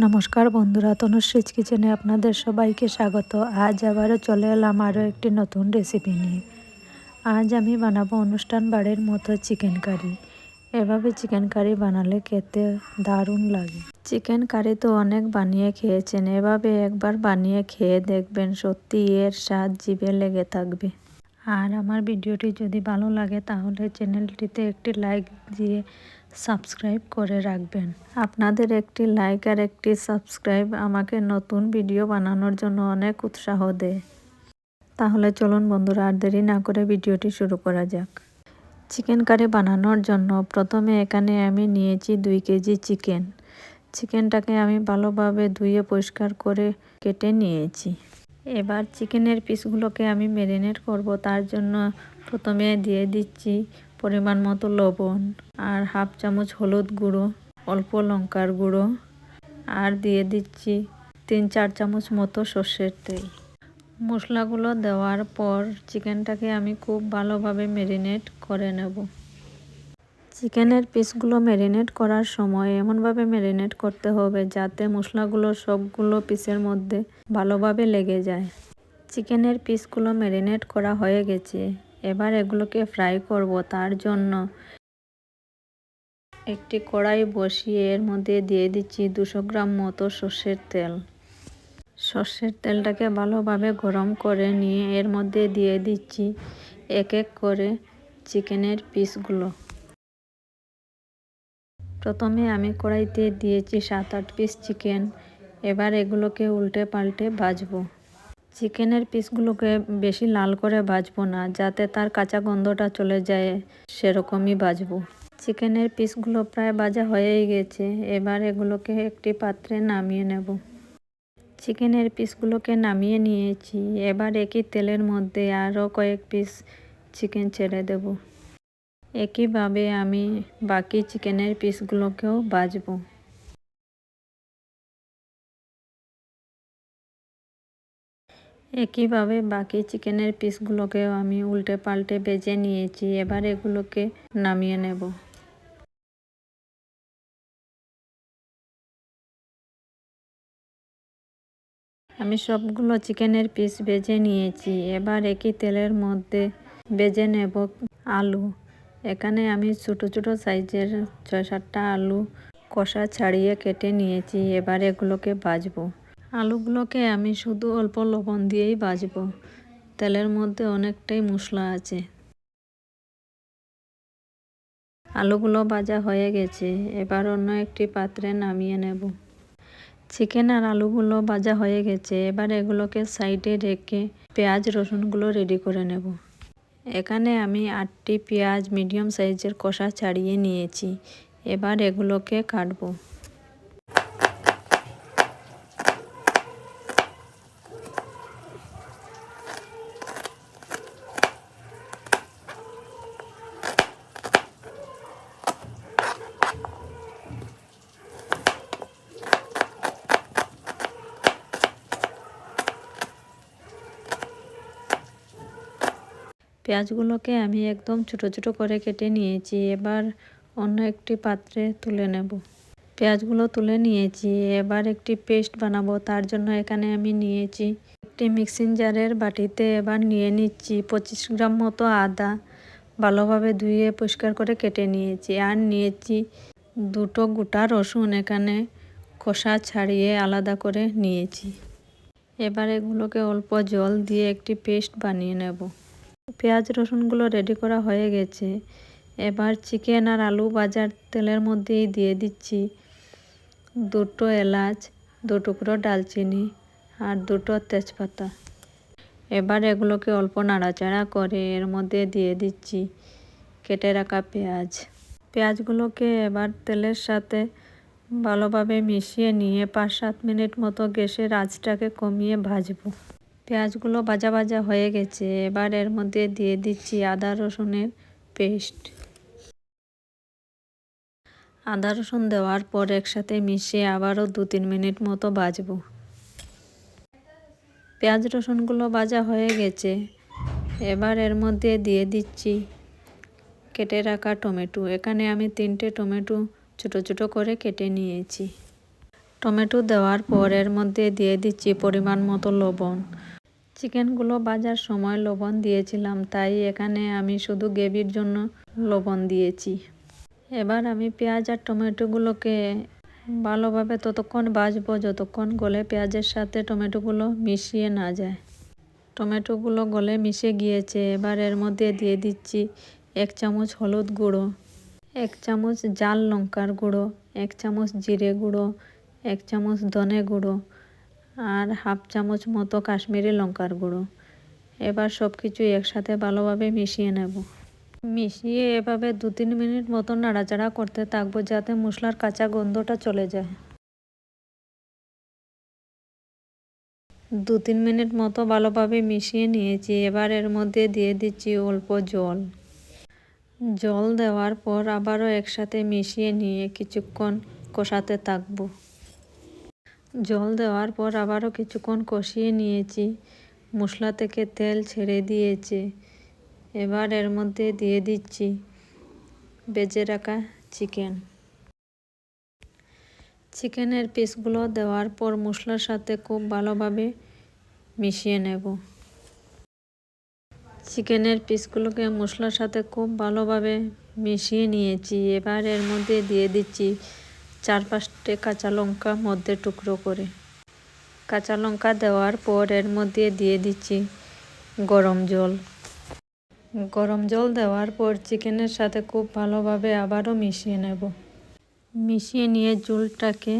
নমস্কার বন্ধুরা, তনুশ্রীজ কিচেনে আপনাদের সবাইকে স্বাগত। আজ আবারও চলে এলাম আরও একটি নতুন রেসিপি নিয়ে। আজ আমি বানাবো অনুষ্ঠান বাড়ির মতো চিকেন কারি। এভাবে চিকেন কারি বানালে খেতে দারুণ লাগে। চিকেন কারি তো অনেক বানিয়ে খেয়েছেন, এভাবে একবার বানিয়ে খেয়ে দেখবেন, সত্যি এর স্বাদ জিভে লেগে থাকবে। আর আমার ভিডিওটি যদি ভালো লাগে তাহলে চ্যানেলটিতে একটি লাইক দিয়ে সাবস্ক্রাইব করে রাখবেন। আপনাদের একটি লাইক আর একটি সাবস্ক্রাইব আমাকে নতুন ভিডিও বানানোর জন্য অনেক উৎসাহ দেয়। তাহলে চলুন বন্ধুরা, আর দেরি না করে ভিডিওটি শুরু করা যাক। চিকেন কারি বানানোর জন্য প্রথমে এখানে আমি নিয়েছি 2 কেজি চিকেন। চিকেনটাকে আমি ভালোভাবে ধুয়ে পরিষ্কার করে কেটে নিয়েছি। এবার চিকেনের পিসগুলোকে আমি ম্যারিনেট করব। তার জন্য প্রথমে দিয়ে দিচ্ছি পরিমাণ মতো লবণ, আর হাফ চামচ হলুদ গুঁড়ো, অল্প লঙ্কার গুঁড়ো, আর দিয়ে দিচ্ছি 3-4 চামচ মতো সর্ষের তেল। মশলাগুলো দেওয়ার পর চিকেনটাকে আমি খুব ভালোভাবে ম্যারিনেট করে নেব। চিকেনের পিসগুলো ম্যারিনেট করার সময় এমনভাবে ম্যারিনেট করতে হবে যাতে মশলাগুলো সবগুলো পিসের মধ্যে ভালোভাবে লেগে যায়। চিকেনের পিসগুলো ম্যারিনেট করা হয়ে গেছে, এবার এগুলোকে ফ্রাই করব। তার জন্য একটি কড়াই বসিয়ে এর মধ্যে দিয়ে দিচ্ছি 200 গ্রাম মতো সর্ষের তেল। সর্ষের তেলটাকে ভালোভাবে গরম করে নিয়ে এর মধ্যে দিয়ে দিচ্ছি এক এক করে চিকেনের পিসগুলো। প্রথমে আমি কড়াইতে দিয়েছি 7-8 পিস চিকেন। এবার এগুলোকে উল্টে পাল্টে ভাজবো। চিকেনের পিসগুলোকে বেশি লাল করে ভাজবো না, যাতে তার কাঁচা গন্ধটা চলে যায়, সেরকমই ভাজবো। চিকেনের পিসগুলো প্রায় ভাজা হয়েই গেছে, এবার এগুলোকে একটি পাত্রে নামিয়ে নেব। চিকেনের পিসগুলোকে নামিয়ে নিয়েছি। এবার একই তেলের মধ্যে আরও কয়েক পিস চিকেন ছেড়ে দেব। একইভাবে আমি বাকি চিকেনের পিসগুলোকেও ভাজবো। একইভাবে বাকি চিকেনের পিসগুলোকেও আমি উল্টে পাল্টে ভেজে নিয়েছি। এবার এগুলোকে নামিয়ে নেব। আমি সবগুলো চিকেনের পিস ভেজে নিয়েছি। এবার একই তেলের মধ্যে ভেজে নেব আলু। এখানে আমি ছোট ছোট সাইজের 6-7টা আলু কষা ছাড়িয়ে কেটে নিয়েছি। এবার এগুলোকে ভাজবো। আলুগুলোকে আমি শুধু অল্প লবণ দিয়েই ভাজবো। তেলের মধ্যে অনেকটাই মশলা আছে। আলুগুলো ভাজা হয়ে গেছে, এবার অন্য একটি পাত্রে নামিয়ে নেব। চিকেন আর আলুগুলো ভাজা হয়ে গেছে, এবার এগুলোকে সাইডে রেখে পেঁয়াজ রসুনগুলো রেডি করে নেব। এখানে আমি 8টি পেঁয়াজ মিডিয়াম সাইজের কষা ছাড়িয়ে নিয়েছি। এবার এগুলোকে কাটবো। পেঁয়াজগুলোকে আমি একদম ছোট ছোট করে কেটে নিয়েছি। এবার অন্য একটি পাত্রে তুলে নেব। পেঁয়াজগুলো তুলে নিয়েছি, এবার একটি পেস্ট বানাবো। তার জন্য এখানে আমি নিয়েছি একটি মিক্সিং জারের বাটিতে এবার নিয়ে নিচ্ছি 25 গ্রাম মতো আদা, ভালোভাবে ধুয়ে পরিষ্কার করে কেটে নিয়েছি। আর নিয়েছি 2টো গোটা রসুন, এখানে খোসা ছাড়িয়ে আলাদা করে নিয়েছি। এবার এগুলোকে অল্প জল দিয়ে একটি পেস্ট বানিয়ে নেব। পেঁয়াজ রসুনগুলো রেডি করা হয়ে গেছে। এবার চিকেন আর আলু ভাজার তেলের মধ্যেই দিয়ে দিচ্ছি 2টো এলাচ, 2 টুকরো ডালচিনি আর 2টো তেজপাতা। এবার এগুলোকে অল্প নাড়াচাড়া করে এর মধ্যে দিয়ে দিচ্ছি কেটে রাখা পেঁয়াজ। পেঁয়াজগুলোকে এবার তেলের সাথে ভালোভাবে মিশিয়ে নিয়ে 5-7 মিনিট মতো গ্যাসের আঁচটাকে কমিয়ে ভাজবো। পেঁয়াজগুলো ভাজা ভাজা হয়ে গেছে, এবার এর মধ্যে দিয়ে দিচ্ছি আদা রসুনের পেস্ট। আদা রসুন দেওয়ার পর একসাথে মিশিয়ে আবারও 2-3 মিনিট মতো ভাজবো। পেঁয়াজ রসুনগুলো ভাজা হয়ে গেছে, এবার এর মধ্যে দিয়ে দিচ্ছি কেটে রাখা টমেটো। এখানে আমি 3টে টমেটো ছোট ছোট করে কেটে নিয়েছি। টমেটো দেওয়ার পর এর মধ্যে দিয়ে দিচ্ছি পরিমাণ মতো লবণ। চিকেনগুলো ভাজার সময় লবণ দিয়েছিলাম, তাই এখানে আমি শুধু গ্রেভির জন্য লবণ দিয়েছি। এবার আমি পেঁয়াজ আর টমেটোগুলোকে ভালোভাবে ততক্ষণ ভাজবো যতক্ষণ গলে পেঁয়াজের সাথে টমেটোগুলো মিশিয়ে না যায়। টমেটোগুলো গলে মিশে গিয়েছে। এবার এর মধ্যে দিয়ে দিচ্ছি 1 চামচ হলুদ গুঁড়ো, 1 চামচ ঝাল লঙ্কার গুঁড়ো, 1 চামচ জিরে গুঁড়ো, 1 চামচ ধনে গুঁড়ো আর 1/2 চামচ মতো কাশ্মীরি লঙ্কার গুঁড়ো। এবার সব কিছু একসাথে ভালোভাবে মিশিয়ে নেব। মিশিয়ে এভাবে 2-3 মিনিট মতো নাড়াচাড়া করতে থাকবো যাতে মশলার কাঁচা গন্ধটা চলে যায়। 2-3 মিনিট মতো ভালোভাবে মিশিয়ে নিয়েছি। এবার এর মধ্যে দিয়ে দিচ্ছি অল্প জল। জল দেওয়ার পর আবারও একসাথে মিশিয়ে নিয়ে কিছুক্ষণ কষাতে থাকবো। জল দেওয়ার পর আবারও কিছুক্ষণ কষিয়ে নিয়েছি। মশলা থেকে তেল ছেড়ে দিয়েছে। এবার এর মধ্যে দিয়ে দিচ্ছি ভেজে রাখা চিকেন। চিকেনের পিসগুলো দেওয়ার পর মশলার সাথে খুব ভালোভাবে মিশিয়ে নেব। চিকেনের পিসগুলোকে মশলার সাথে খুব ভালোভাবে মিশিয়ে নিয়েছি। এবার এর মধ্যে দিয়ে দিচ্ছি 4-5টে কাঁচা লঙ্কা মধ্যে টুকরো করে। কাঁচা লঙ্কা দেওয়ার পর এর মধ্যে দিয়ে দিচ্ছি গরম জল। গরম জল দেওয়ার পর চিকেনের সাথে খুব ভালোভাবে আবারও মিশিয়ে নেব। মিশিয়ে নিয়ে ঝোলটাকে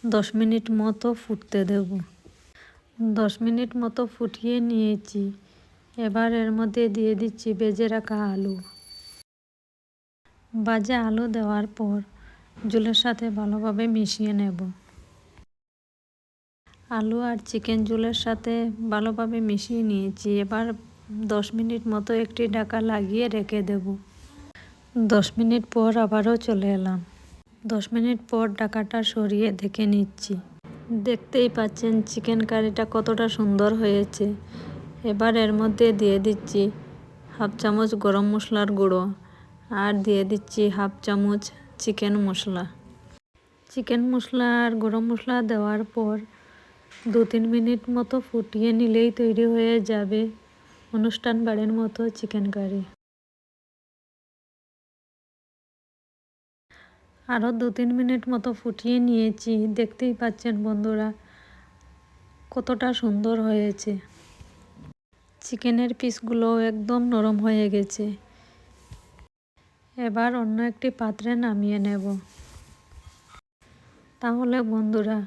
10 মিনিট মতো ফুটতে দেব। 10 মিনিট মতো ফুটিয়ে নিয়েছি। এবার এর মধ্যে দিয়ে দিচ্ছি ভেজে রাখা আলু। ভাজা আলু দেওয়ার পর ঝোলের সাথে ভালোভাবে মিশিয়ে নেব। আলু আর চিকেন ঝোলের সাথে ভালোভাবে মিশিয়ে নিয়েছি। এবার 10 মিনিট মতো একটি ঢাকা লাগিয়ে রেখে দেব। 10 মিনিট পর আবারও চলে এলাম। 10 মিনিট পর ঢাকাটা সরিয়ে দেখে নিচ্ছি। দেখতেই পাচ্ছেন চিকেন কারিটা কতটা সুন্দর হয়েছে। এবার এর মধ্যে দিয়ে দিচ্ছি 1/2 চামচ গরম মশলার গুঁড়ো আর দিয়ে দিচ্ছি 1/2 চামচ চিকেন মশলা। চিকেন মশলা আর গরম মশলা দেওয়ার পর 2-3 মিনিট মতো ফুটিয়ে নিলেই তৈরি হয়ে যাবে অনুষ্ঠান বাড়ির মতো চিকেন কারি। আরও 2-3 মিনিট মতো ফুটিয়ে নিয়েছি। দেখতেই পাচ্ছেন বন্ধুরা কতটা সুন্দর হয়েছে। চিকেনের পিসগুলো একদম নরম হয়ে গেছে। এবার অন্য একটি পাত্রে নামিয়ে নেব। তাহলে বন্ধুরা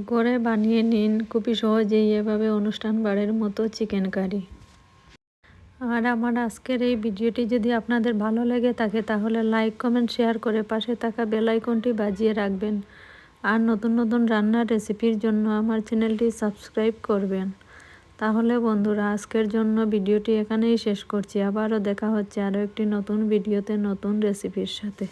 ঘরে বানিয়ে নিন খুবই সহজেই এভাবে অনুষ্ঠান বাড়ির মতো চিকেন কারি। আর আমার আজকের এই ভিডিওটি যদি আপনাদের ভালো লেগে থাকে তাহলে লাইক, কমেন্ট, শেয়ার করে পাশে থাকা বেল আইকনটি বাজিয়ে রাখবেন। আর নতুন নতুন রান্নার রেসিপির জন্য আমার চ্যানেলটি সাবস্ক্রাইব করবেন। তাহলে বন্ধুরা আজকের জন্য ভিডিওটি এখানেই শেষ করছি। আবারও দেখা হচ্ছে আরও একটি নতুন ভিডিওতে নতুন রেসিপির সাথে।